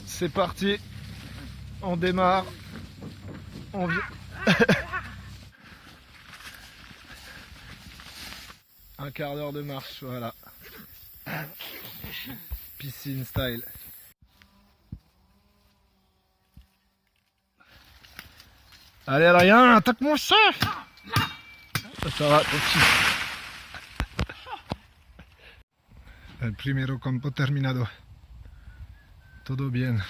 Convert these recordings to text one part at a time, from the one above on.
C'est parti, on démarre, on vient. Un quart d'heure de marche, voilà. Piscine style. Allez Adrien, attaque mon chef. Ça va, tranquille. El primero campo terminado. Todo bien.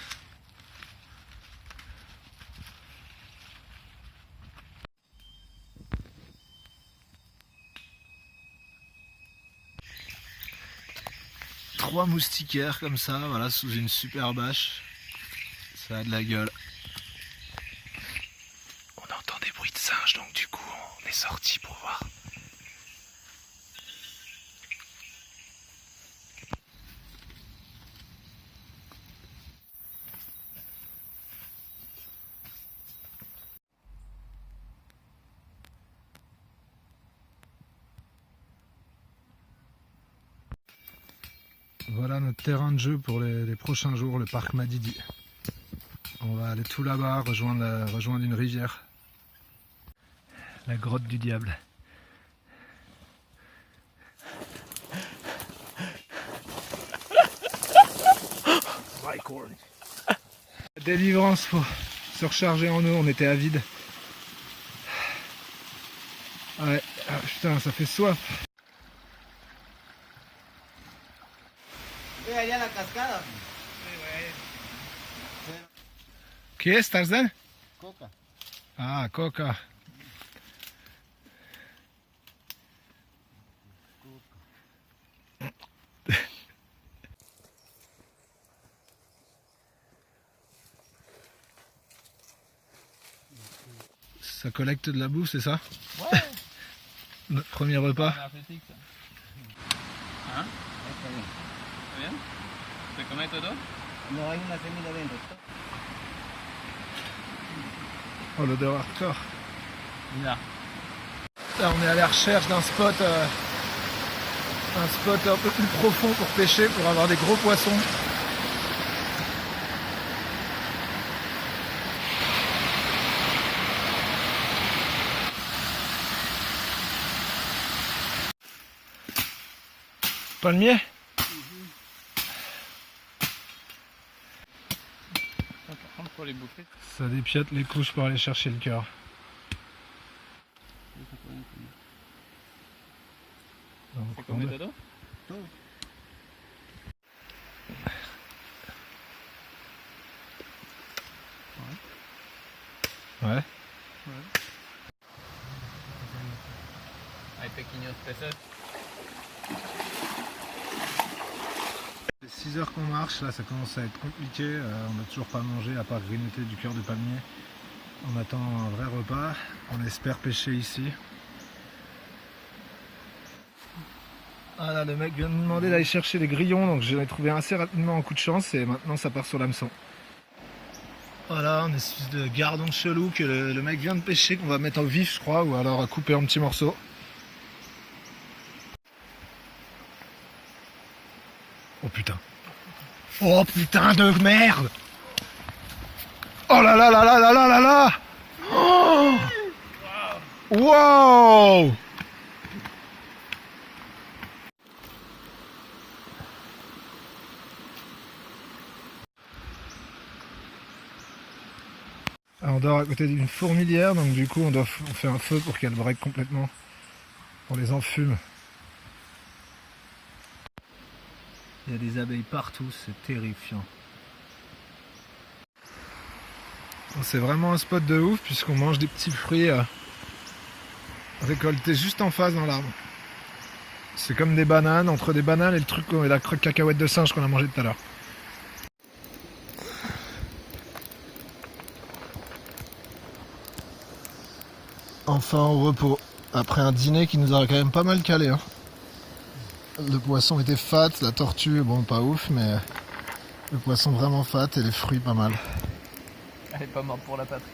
Trois moustiquaires comme ça, voilà, sous une super bâche. Ça a de la gueule. On entend des bruits de singes, donc du coup on est sorti pour voir. Voilà notre terrain de jeu pour les prochains jours, le parc Madidi. On va aller tout là-bas, rejoindre une rivière. La grotte du diable. Délivrance, faut se recharger en eau, on était à vide. Ouais, putain, ça fait soif. Allá la cascada. ¿Qué es, Tarzan? Coca. Ah, coca. Ça collecte de la bouffe, c'est ça? Ouais. Notre premier repas. Énergétique, ça. Hein? ¿Está bien? ¿Te comes todo? No hay una semilla dentro. Oh, l'odeur hardcore. Là. Là, on est à la recherche d'un spot un peu plus profond pour pêcher, pour avoir des gros poissons. Palmier? Par contre, pour les bouffer, Ça dépiote les couches pour aller chercher le cœur. ¿te comes todo? Ouais. Hay pequeños peces. C'est 6 heures qu'on marche, là ça commence à être compliqué, on n'a toujours pas mangé à part grignoter du cœur de palmier. On attend un vrai repas, on espère pêcher ici. Ah là, le mec vient de me demander d'aller chercher les grillons, donc je l'ai trouvé assez rapidement en coup de chance et maintenant ça part sur l'hameçon. Voilà, une espèce de gardon chelou que le mec vient de pêcher, qu'on va mettre au vif je crois, ou alors à couper en petits morceaux. Oh putain. Oh putain de merde. Oh là là là là là là là là. Oh. Wow. Alors, on dort à côté d'une fourmilière, donc du coup on fait un feu pour qu'elle break complètement. On les enfume. Il y a des abeilles partout, c'est terrifiant. C'est vraiment un spot de ouf puisqu'on mange des petits fruits récoltés juste en face dans l'arbre. C'est comme des bananes, entre des bananes et le truc et la cacahuète de singe qu'on a mangé tout à l'heure. Enfin au repos, après un dîner qui nous a quand même pas mal calé. Hein. Le poisson était fat, la tortue, bon pas ouf, mais le poisson vraiment fat et les fruits pas mal. Elle est pas morte pour la patrie.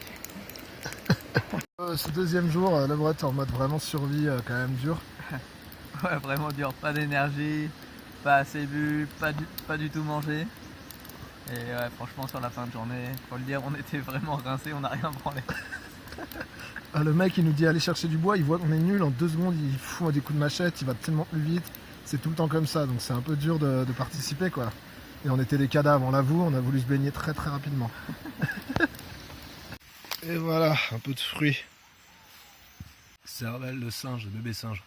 Ce deuxième jour, le bret en mode vraiment survie quand même dur. Ouais, vraiment dur. Pas d'énergie, pas assez bu, pas du tout mangé. Et ouais, franchement, sur la fin de journée, faut le dire, on était vraiment rincés, on n'a rien branlé. Ah, le mec il nous dit aller chercher du bois, il voit qu'on est nul, en 2 secondes il fout des coups de machette, il va tellement plus vite. C'est tout le temps comme ça, donc c'est un peu dur de participer quoi. Et on était des cadavres, on l'avoue, on a voulu se baigner très très rapidement. Et voilà, un peu de fruits. Cervelle de singe, de bébé singe.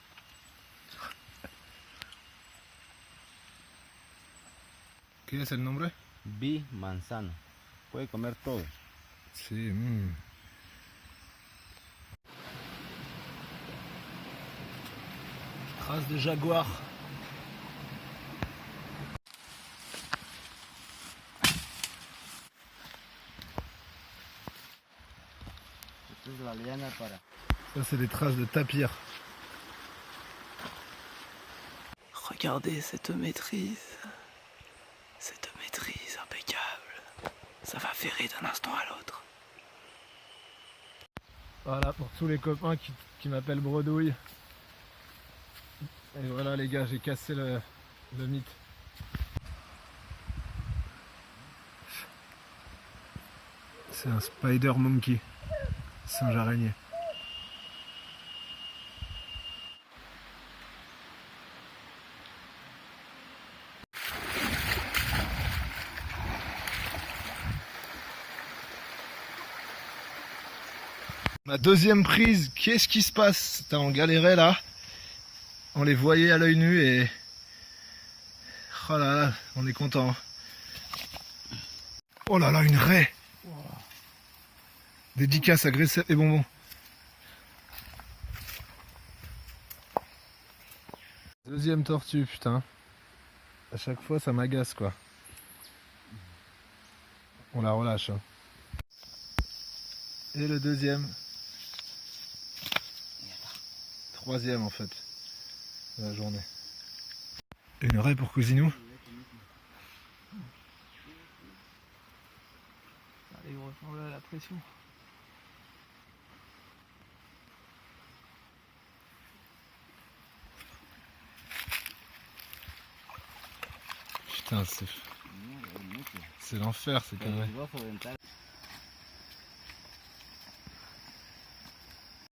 ¿Qué es el nombre? Bi manzana. Puede comer todo. Sí. Trace de jaguar. Esta es la liana para... Ça c'est des traces de tapir. Regardez cette maîtrise impeccable. Ça va ferrer d'un instant à l'autre. Voilà pour tous les copains qui m'appellent Bredouille. Et voilà les gars, j'ai cassé le mythe. C'est un spider monkey, singe araignée. Ma deuxième prise, qu'est-ce qui se passe? On galérait là, on les voyait à l'œil nu et... Oh là là, on est content. Oh là là, une raie. Dédicace à Gressette et Bonbons. Deuxième tortue, putain. À chaque fois ça m'agace quoi. On la relâche. Hein. Et le deuxième. Troisième en fait. De la journée. Une raie pour Cousinou. Allez, gros, on a la pression. Putain, c'est l'enfer, c'est conneries.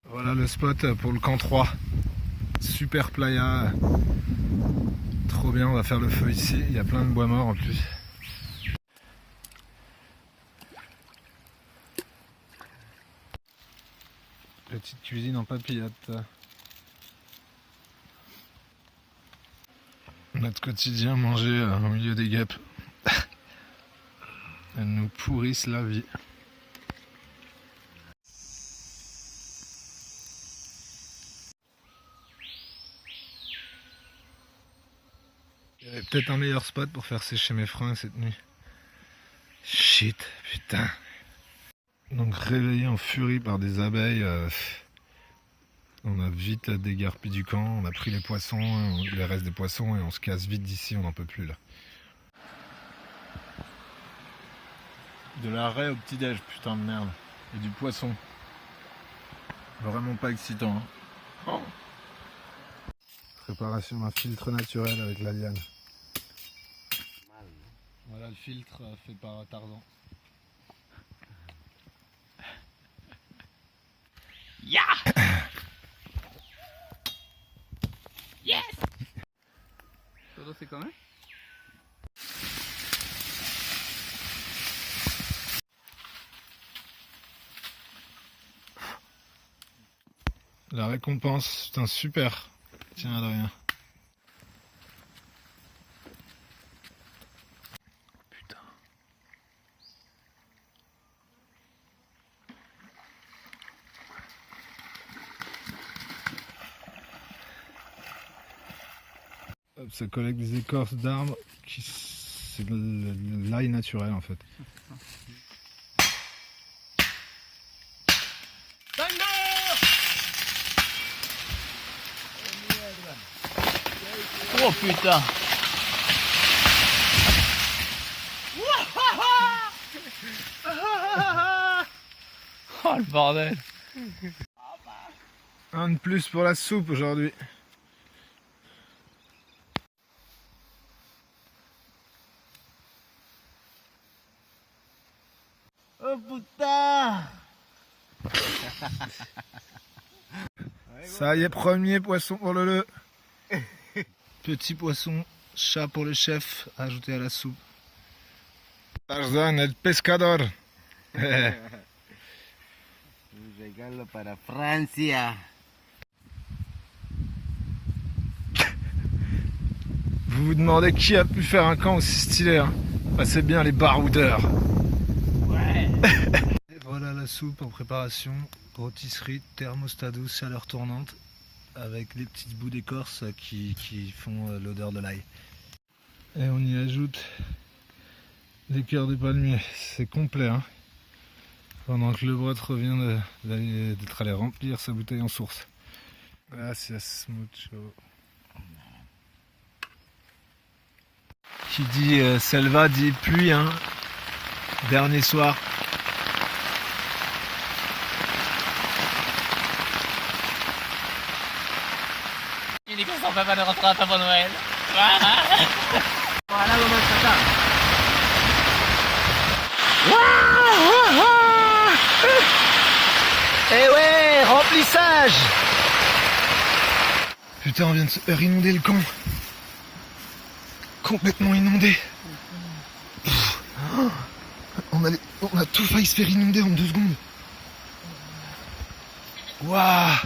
Voilà le spot pour le camp 3. Super playa. Trop bien, on va faire le feu ici. Il y a plein de bois morts en plus. Petite cuisine en papillote. Notre quotidien, manger au milieu des guêpes. Elles nous pourrissent la vie. Il y avait peut-être un meilleur spot pour faire sécher mes fringues cette nuit. Shit, putain. Donc réveillé en furie par des abeilles, on a vite déguerpi du camp, on a pris les poissons, les restes des poissons et on se casse vite d'ici, on n'en peut plus là. De la raie au petit-déj, putain de merde. Et du poisson. Vraiment pas excitant. Hein. Oh. Préparation d'un filtre naturel avec la liane. Voilà le filtre fait par Tarzan. Yeah! Yes! Todo se come? La récompense, putain super. Tiens Adrien. Putain. Hop, ça collecte des écorces d'arbres qui c'est de l'ail naturel en fait. Oh putain! Oh le bordel! Un de plus pour la soupe aujourd'hui. ¡Oh, puta! Ça y est, premier poisson pour le. Petit poisson, chat pour le chef, ajouté à la soupe. Tarzan, el pescador. Un regalo para Francia. Vous vous demandez qui a pu faire un camp aussi stylé, hein? Bah, c'est bien les baroudeurs. Ouais. Et voilà la soupe en préparation, rôtisserie, thermostat douce, chaleur tournante, avec les petits bouts d'écorce qui font l'odeur de l'ail. Et on y ajoute les cœurs de palmier, c'est complet, hein? Pendant que le brat revient d'être allé remplir sa bouteille en source. Gracias mucho. Qui dit selva dit pluie, hein. Dernier soir. Il dit qu'on s'en fait pas de rentrer à Papa Noël. Voilà le match. Eh ouais, remplissage. Putain, on vient de se faire inonder le camp. Complètement inondé. On a tout failli se faire inonder en 2 secondes. Waouh.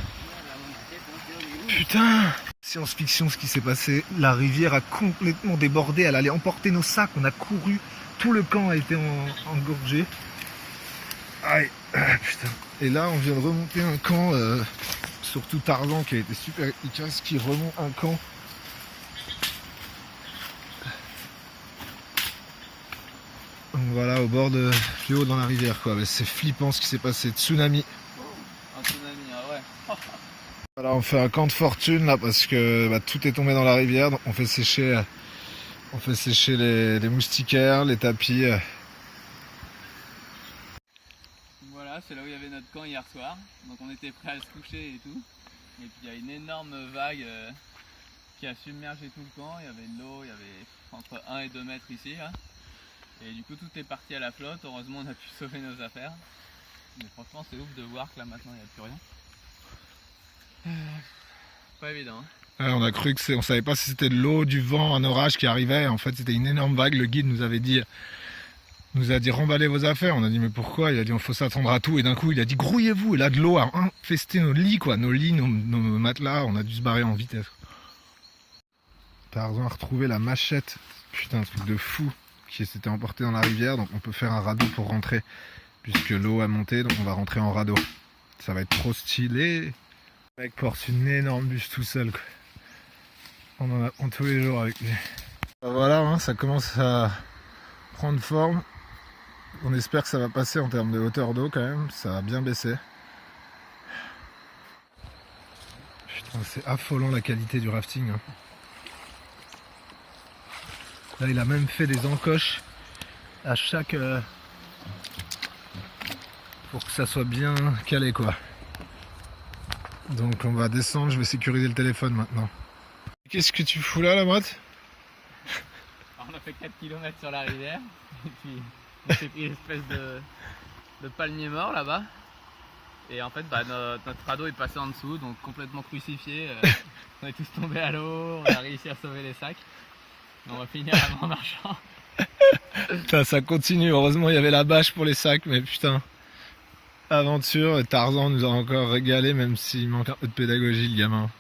Putain. Science-fiction ce qui s'est passé. La rivière a complètement débordé. Elle allait emporter nos sacs. On a couru. Tout le camp a été engorgé. Aïe. Putain. Et là, on vient de remonter un camp. Surtout Tarzan qui a été super efficace. Qui remonte un camp. Donc voilà, au bord de plus haut dans la rivière, quoi. C'est flippant ce qui s'est passé. Tsunami. Un tsunami, ah ouais. Voilà, on fait un camp de fortune là parce que tout est tombé dans la rivière. Donc on fait sécher les moustiquaires, les tapis. Voilà, c'est là où il y avait notre camp hier soir. Donc on était prêts à se coucher et tout. Et puis il y a une énorme vague qui a submergé tout le camp. Il y avait de l'eau, il y avait entre 1 et 2 mètres ici là. Et du coup tout est parti à la flotte. Heureusement on a pu sauver nos affaires. Mais franchement c'est ouf de voir que là maintenant il n'y a plus rien. Pas évident. Hein. Ouais, on a cru on savait pas si c'était de l'eau, du vent, un orage qui arrivait. En fait c'était une énorme vague. Le guide nous a dit remballez vos affaires. On a dit mais pourquoi? Il a dit il faut s'attendre à tout. Et d'un coup il a dit grouillez-vous. Et là de l'eau a infesté nos lits, quoi. Nos lits, nos matelas. On a dû se barrer en vitesse. Tarzan a retrouvé la machette. Putain, un truc de fou qui s'était emporté dans la rivière. Donc on peut faire un radeau pour rentrer. Puisque l'eau a monté, donc on va rentrer en radeau. Ça va être trop stylé. Le mec porte une énorme bûche tout seul, quoi. On en apprend tous les jours avec lui. Voilà, hein, ça commence à prendre forme. On espère que ça va passer en termes de hauteur d'eau quand même. Ça va bien baisser. Putain, c'est affolant la qualité du rafting. Hein. Là, il a même fait des encoches à chaque... pour que ça soit bien calé, quoi. Donc on va descendre, je vais sécuriser le téléphone maintenant. Qu'est-ce que tu fous là, la moite? Alors, on a fait 4 km sur la rivière. Et puis on s'est pris une espèce de palmier mort là-bas. Et en fait notre radeau est passé en dessous, donc complètement crucifié. On est tous tombés à l'eau, on a réussi à sauver les sacs. Et on va finir en marchant. Putain, ça continue, heureusement il y avait la bâche pour les sacs, mais putain. Aventure, et Tarzan nous a encore régalé, même s'il manque un peu de pédagogie, le gamin.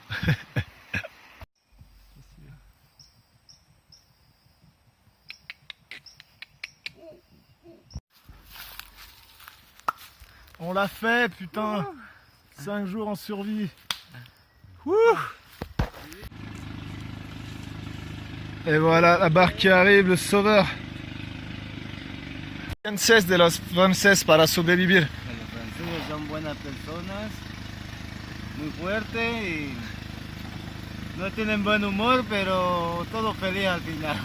On l'a fait, putain. 5 jours en survie. Wouh. Et voilà la barque qui arrive, le sauveur. 26 de los franceses para sobrevivir. Los franceses son buenas personas, muy fuertes y no tienen buen humor, pero todo feliz al final.